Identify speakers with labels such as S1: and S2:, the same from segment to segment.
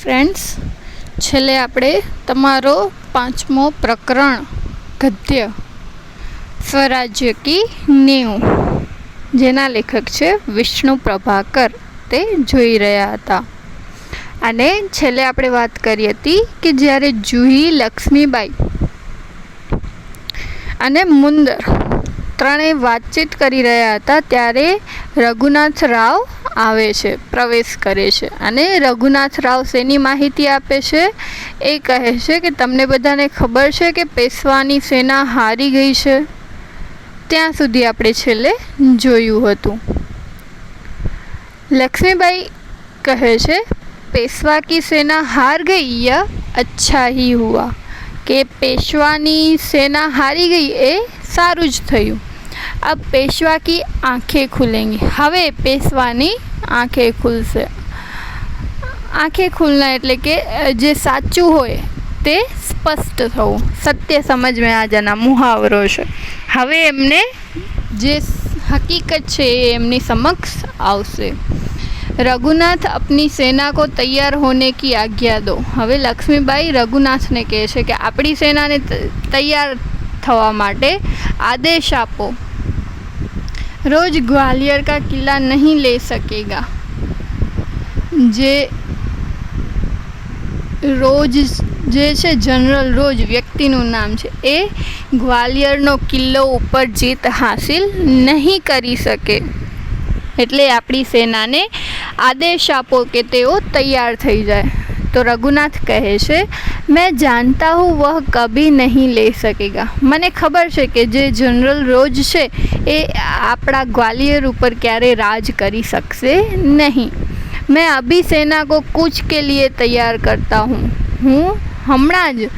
S1: Friends, છેલ્લે આપણે તમારો 5મો પ્રકરણ ગદ્ય સ્વરાજ્ય કી નેવ, જેના લેખક છે વિષ્ણુ પ્રભાકર, તે જોઈ રહ્યા હતા. અને છેલ્લે આપણે વાત કરી હતી કે જ્યારે જુહી, લક્ષ્મીબાઈ અને મુંદર ત્રણેય વાતચીત કરી રહ્યા હતા ત્યારે રઘુનાથ રાવ આવે છે, પ્રવેશ કરે છે. અને રઘુનાથ રાવ શેની માહિતી આપે છે? એ કહે છે કે તમને બધાને ખબર છે કે પેશવાની સેના હારી ગઈ છે. ત્યાં સુધી આપણે છેલ્લે જોયું હતું. લક્ષ્મીબાઈ કહે છે પેશવા કી સેના હાર ગઈ યા અચ્છા હી હુઆ, કે પેશવાની સેના હારી ગઈ એ સારું જ થયું. अब पेशवा की आँखें खुलेंगी. હવે પેશવાની આંખે ખુલશે. આંખે ખુલના એટલે કે જે સાચું હોય તે સ્પષ્ટ થવું, સત્ય સમજ મેં આ જાના મુહાવરો છે. હવે એમને જે હકીકત છે એ એમની સમક્ષ આવશે. रघुनाथ अपनी सेना को तैयार होने की आज्ञा दो. હવે લક્ષ્મીબાઈ રઘુનાથને કહે છે કે આપણી સેનાને તૈયાર થવા માટે આદેશ આપો. रोज ग्वालियर का किला नहीं ले सकेगा. જે રોજ જે છે જનરલ રોજ વ્યક્તિનું નામ છે, એ ગ્વાલિયરનો કિલ્લો ઉપર જીત હાસિલ નહીં કરી શકે. એટલે આપણી સેનાને આદેશ આપો કે તેઓ તૈયાર થઈ જાય. તો રઘુનાથ કહે છે मैं जानता हूँ वह कभी नहीं ले सकेगा. મને ખબર છે કે જે જનરલ રોજ છે એ આપણા ગ્વાલિયર ઉપર ક્યારે રાજ કરી શકશે નહીં. मैं अभी सेना को कूच के लिए तैयार करता हूँ. હું હમણાં જ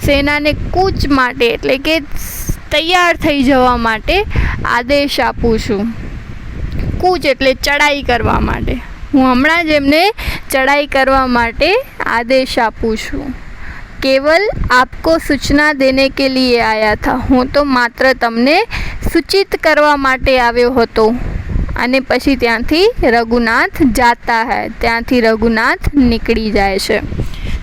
S1: સેનાને કૂચ માટે એટલે કે તૈયાર થઈ જવા માટે આદેશ આપું છું. કૂચ એટલે ચડાઈ કરવા માટે. હું હમણાં જ એમને ચડાઈ કરવા માટે આદેશ આપું છું. केवल आपको सूचना देने के लिए आया था. હું તો માત્ર તમને સૂચિત કરવા માટે આવ્યો હતો. અને પછી ત્યાંથી રઘુનાથ જાતા હૈ, ત્યાંથી રઘુનાથ નીકળી જાય છે.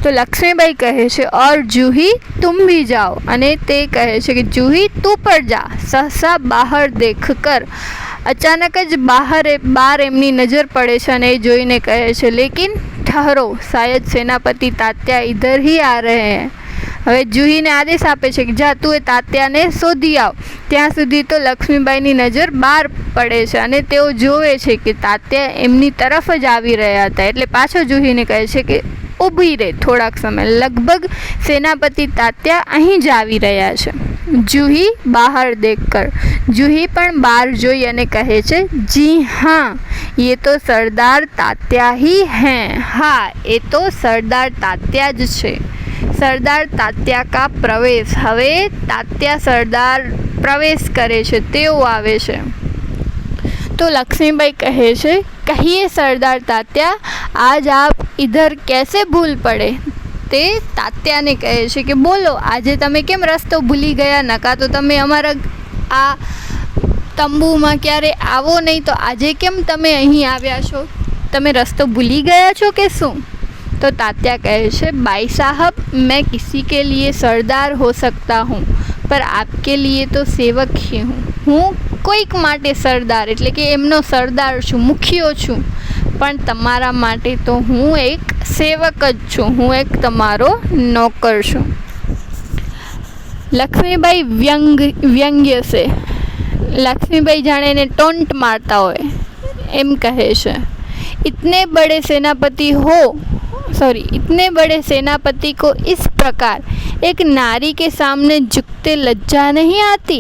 S1: તો લક્ષ્મીબાઈ કહે છે और जूही तुम भी जाओ. અને તે કહે છે કે જૂહી તું પણ જા. સહસા બહાર દેખકર, અચાનક જ બહાર એમની નજર પડે છે અને એ જોઈને કહે છે લેકિન ठहरो, शायद सेनापति तात्या इधर ही आ रहे हैं. હવે જુહીને આદેશ આપે છે કે જા તું એ તાત્યાને શોધી આવ. ત્યાં સુધી તો લક્ષ્મીબાઈની નજર બહાર પડે છે અને તેઓ જોવે છે કે તાત્યા એમની તરફ જ આવી રહ્યા હતા. એટલે પાછો જુહીને કહે છે કે ઊભી રહે થોડાક સમય, લગભગ સેનાપતિ તાત્યા અહીં જ આવી રહ્યા છે. જૂહી બહાર દેખકર, જૂહી પણ બહાર જોઈ અને કહે છે જી હા, ये तो सरदार तात्या ही हैं. હા, એ તો સરદાર તાત્યા જ છે. સરદાર તાત્યા કા પ્રવેશ. હવે તાત્યા સરદાર પ્રવેશ કરે છે, તેઓ આવે છે. તો લક્ષ્મીબાઈ કહે છે કહીએ સરદાર તાત્યા, આજ આપ ઇધર कैसे ભૂલ પડે. તે તાત્યાને કહે છે કે બોલો, આજે તમે કેમ રસ્તો ભૂલી ગયા? નકા તો તમે અમારા આ તંબુમાં ક્યારે આવો નહીં, તો આજે કેમ તમે અહીં આવ્યા છો? તમે રસ્તો ભૂલી ગયા છો કે શું? તો તાત્યા કહે છે બાઈ સાહબ, मैं किसी के लिए सरदार हो सकता हूँ पर आपके लिए तो सेवक ही हूँ. હું કોઈક માટે સરદાર એટલે કે એમનો સરદાર છું, મુખિયો છું, પણ તમારા માટે તો હું એક સેવક જ છું. હું એક તમારો નોકર છું. લક્ષ્મીબાઈ વ્યંગ્ય છે. लक्ष्मीबाई जाने ने टोंट मारता હોય એમ કહે છે इतने बड़े सेनापति को इस प्रकार एक नारी के सामने झुकते लज्जा नहीं आती.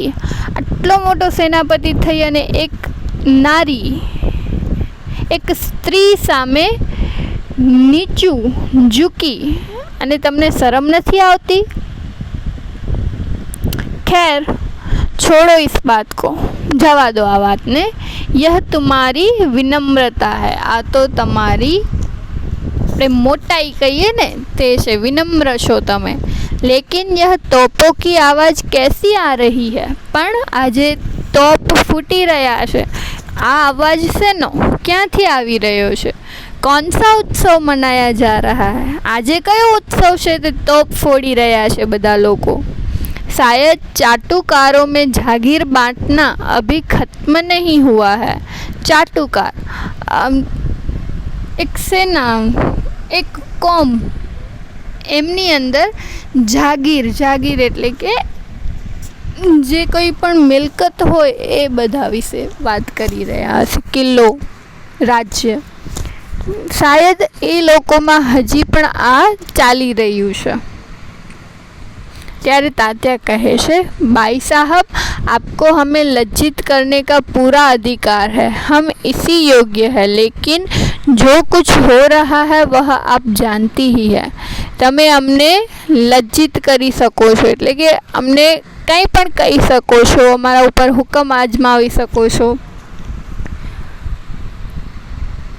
S1: આટલો મોટો સેનાપતિ થઈ અને એક નારી, એક સ્ત્રી સામે નીચું ઝૂકી અને તમને શરમ નથી આવતી? ખેર छोड़ो इस बात को, जवा दो आ बात ने. यह तुम्हारी विनम्रता है. आ तो તમારી આપણે મોટાઈ કહીએ ને તે છે, વિનમ્ર છો તમે. लेकिन यह तोपों की आवाज़ कैसी आ रही है. પણ આજે તોપ ફૂટી રહ્યા છે, આ અવાજ શેનો, ક્યાંથી આવી રહ્યો છે? कौन सा उत्सव मनाया जा रहा है? આજે કયો उत्सव છે તે તોપ ફોડી રહ્યા છે બધા લોકો. शायद चाटुकारों में जागीर बांटना अभी खत्म नहीं हुआ है. चाटुकार एक सेना, एक કોમ, એમની અંદર જાગીર એટલે કે જે કોઈ પણ મિલકત હોય એ બધા વિશે વાત કરી રહ્યા છે. કિલ્લો, રાજ્ય, શાયદ એ લોકોમાં હજી પણ આ ચાલી રહ્યું છે. ત્યારે तात्या कहे છે, भाई साहब आपको हमें लज्जित करने का पूरा अधिकार है. हम इसी योग्य है, लेकिन जो कुछ हो रहा है वह आप जानती ही है. તમે અમને લજ્જિત કરી શકો છો, એટલે કે અમને કંઈ પણ કહી શકો છો, અમારા ઉપર હુકમ આજમાવી શકો છો,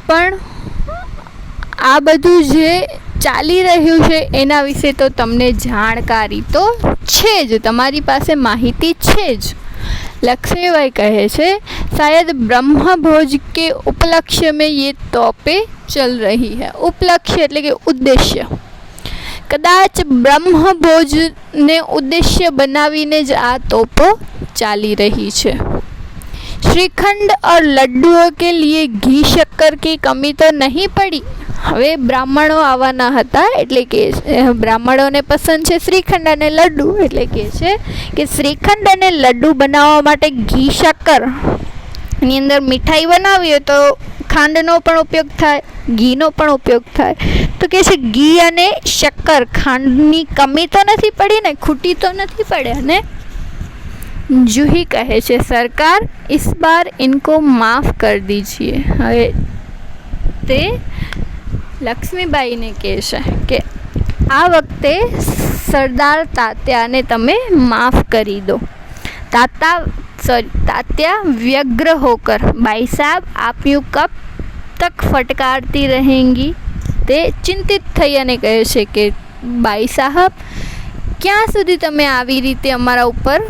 S1: પણ આ બધું જે ચાલી રહ્યું છે એના વિશે તો તમને જાણકારી તો છે જ, તમારી પાસે માહિતી છે જ. लक्ष्मीबाई कहे छे, शायद ब्रह्मभोज के उपलक्ष्य में ये तोपे चल रही है. उपलक्ष्य એટલે કે ઉદ્દેશ્ય. કદાચ બ્રહ્મભોજ ને ઉદ્દેશ્ય બનાવીને જ આ તોપો ચાલી રહી છે. श्रीखंड और लड्डुओं के लिए घी शक्कर की कमी तो नहीं पड़ी. હવે બ્રાહ્મણો આવવાના હતા, એટલે કે બ્રાહ્મણોને પસંદ છે શ્રીખંડ અને લડ્ડુ, એટલે કે છે કે શ્રીખંડ અને લડ્ડુ બનાવવા માટે ઘી શક્કર ની અંદર મીઠાઈ બનાવી હોય તો ખાંડનો પણ ઉપયોગ થાય, ઘીનો પણ ઉપયોગ થાય. તો કે છે ઘી અને શક્કર, ખાંડની કમી તો નથી પડી ને, ખૂટી તો નથી પડે ને. जूही कहे छे, सरकार इस बार इनको माफ़ कर दीजिए. હવે તે લક્ષ્મીબાઈને કહે છે કે આ વખતે સરદાર તાત્યાને તમે માफ़ કરી દો. तात्या व्यग्र होकर, भाई साहब आप यूँ कब तक फटकारती रहेंगी. તે ચિંતિત થઈ અને કહે છે કે ભાઈ સાહેબ ક્યાં સુધી તમે આવી રીતે અમારા ઉપર,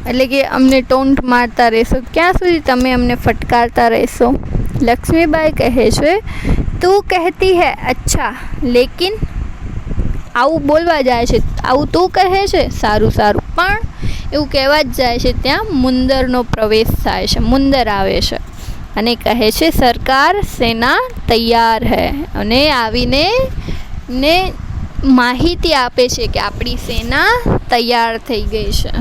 S1: એટલે કે અમને ટોન્ટ મારતા રહેશો, ક્યાં સુધી તમે અમને ફટકારતા રહેશો. લક્ષ્મીબાઈ કહે છે, તું કહેતી હૈ અચ્છા, લેકિન આવું બોલવા જાય છે, આવું તું કહે છે સારું સારું, પણ એવું કહેવા જ જાય છે ત્યાં મુંદરનો પ્રવેશ થાય છે, મુંદર આવે છે અને કહે છે સરકાર સેના તૈયાર હૈ. અને આવીને ને માહિતી આપે છે કે આપણી સેના તૈયાર થઈ ગઈ છે.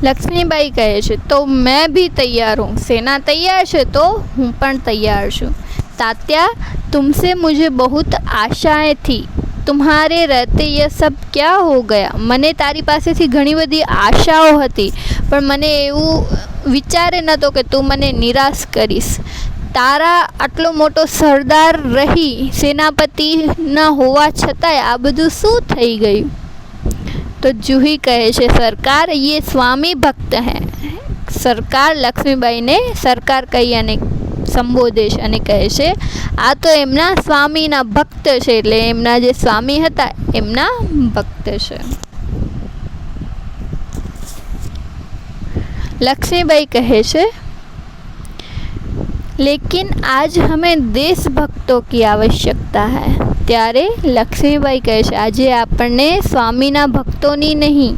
S1: લક્ષ્મીબાઈ કહે છે, તો મેં ભી તૈયાર હું. સેના તૈયાર છે તો હું પણ તૈયાર છું. तात्या तुमसे मुझे बहुत आशाएं थी, तुम्हारे रहते ये सब क्या हो गया. મને તારી પાસેથી ઘણી બધી આશાઓ હતી, પણ મને એવું વિચારે નહોતો કે તું મને નિરાશ કરીશ. તારા આટલો મોટો સરદાર રહી, સેનાપતિ ના હોવા છતાંય આ બધું શું થઈ ગયું. તો જૂહી કહે છે, સરકાર ये स्वामी भक्त हैं. સરકાર લક્ષ્મીબાઈને સરકાર કહી અને સંબોધે છે અને કહે છે આ તો એમના સ્વામીના ભક્ત છે, એટલે એમના જે સ્વામી હતા એમના ભક્ત છે. લક્ષ્મીબાઈ કહે છે, लेकिन आज हमें देशभक्तों की आवश्यकता है. ત્યારે લક્ષ્મીબાઈ કહે છે આજે આપણને સ્વામીના ભક્તોની નહીં,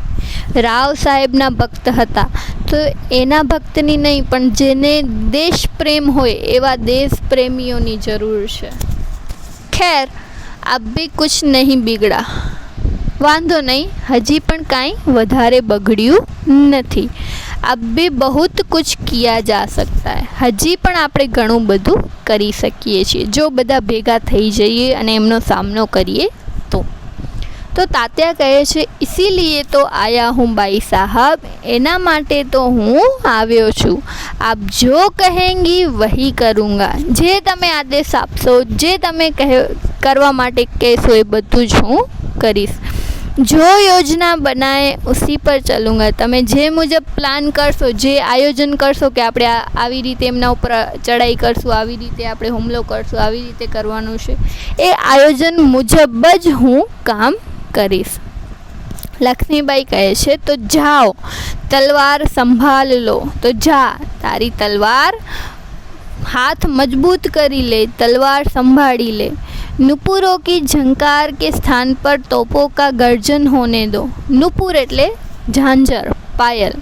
S1: રાવ સાહેબના ભક્ત હતા તો એના ભક્તની નહીં, પણ જેને દેશ પ્રેમ હોય એવા દેશ પ્રેમીઓની જરૂર છે. ખેર અબ ભી કુછ નહીં બિગડા. વાંધો નહીં, હજી પણ કાંઈ વધારે બગડ્યું નથી. अब भी बहुत कुछ किया जा सकता है. હજી પણ આપણે ઘણું બધું કરી શકીએ છીએ જો બધા ભેગા થઈ જઈએ અને એમનો સામનો કરીએ તો. તો તાત્યા કહે છે ઇસીલિए તો આયા હું ભાઈ સાहब, એના માટે તો હું આવ્યો છું. આપ જો કહેંગી વહી કरूँगा. જે તમે આદેશ આપશો, જે તમે કરવા માટે કહેશો એ બધું જ હું કરીશ. जो योजना बनाए उसी पर चलूँगा. તમે જે મુજબ પ્લાન કરશો, જે આયોજન કરશો કે આપણે આવી રીતે એમના ઉપર ચડાઈ કરશું, આવી રીતે આપણે હુમલો કરશું, આવી રીતે કરવાનું છે, એ આયોજન મુજબ જ હું કામ કરીશ. લક્ષ્મીબાઈ કહે છે તો જાઓ, તલવાર સંભાળ લો. તો જા, તારી તલવાર हाथ मजबूत करी ले, तलवार संभाली ले। नुपुरों की झंकार के स्थान पर तोपों का गर्जन होने दो। नुपुर એટલે ઝાંઝર, પાયલ,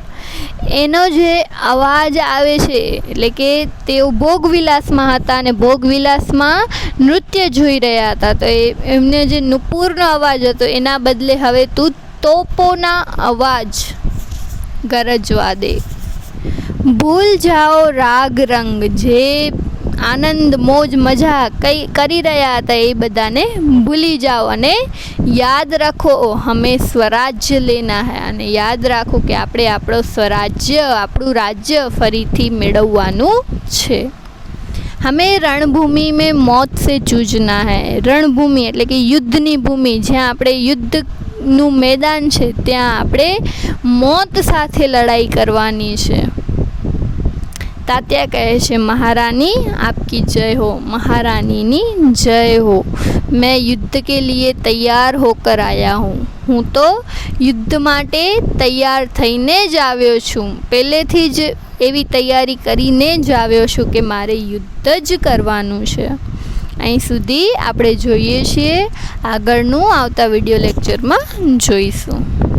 S1: એનો જે અવાજ આવે છે એટલે કે તેઓ ભોગવિલાસમાં હતા અને ભોગવિલાસમાં નૃત્ય જોઈ રહ્યા હતા, તો એમને જે નુપુરનો અવાજ હતો એના બદલે હવે તું તોપોના અવાજ ગરજવા દે। ભૂલ જાઓ રાગ રંગ, જે આનંદ મોજ મજા કરી રહ્યા હતા એ બધાને ભૂલી જાઓ અને યાદ રાખો હમે સ્વરાજ્ય લેના હૈ, અને યાદ રાખો કે આપણે આપણો સ્વરાજ્ય, આપણું રાજ્ય ફરીથી મેળવવાનું છે। હમે રણભૂમિ મેં મોત સે જૂझना है। રણભૂમિ એટલે કે યુદ્ધની ભૂમિ, જ્યાં આપણે યુદ્ધનું મેદાન છે ત્યાં આપણે મોત સાથે લડાઈ કરવાની છે। તાત્યા કહે છે મહારાની આપકી જય હો, મહારાનીની જય હો। मैं युद्ध के लिए तैयार होकर आया हूँ। હું તો યુદ્ધ માટે તૈયાર થઈને જ આવ્યો છું, પહેલેથી જ એવી તૈયારી કરીને જ આવ્યો છું કે મારે યુદ્ધ જ કરવાનું છે। અહીં સુધી આપણે જોઈએ છીએ, આગળનું આવતા વિડીયો લેક્ચરમાં જોઈશું।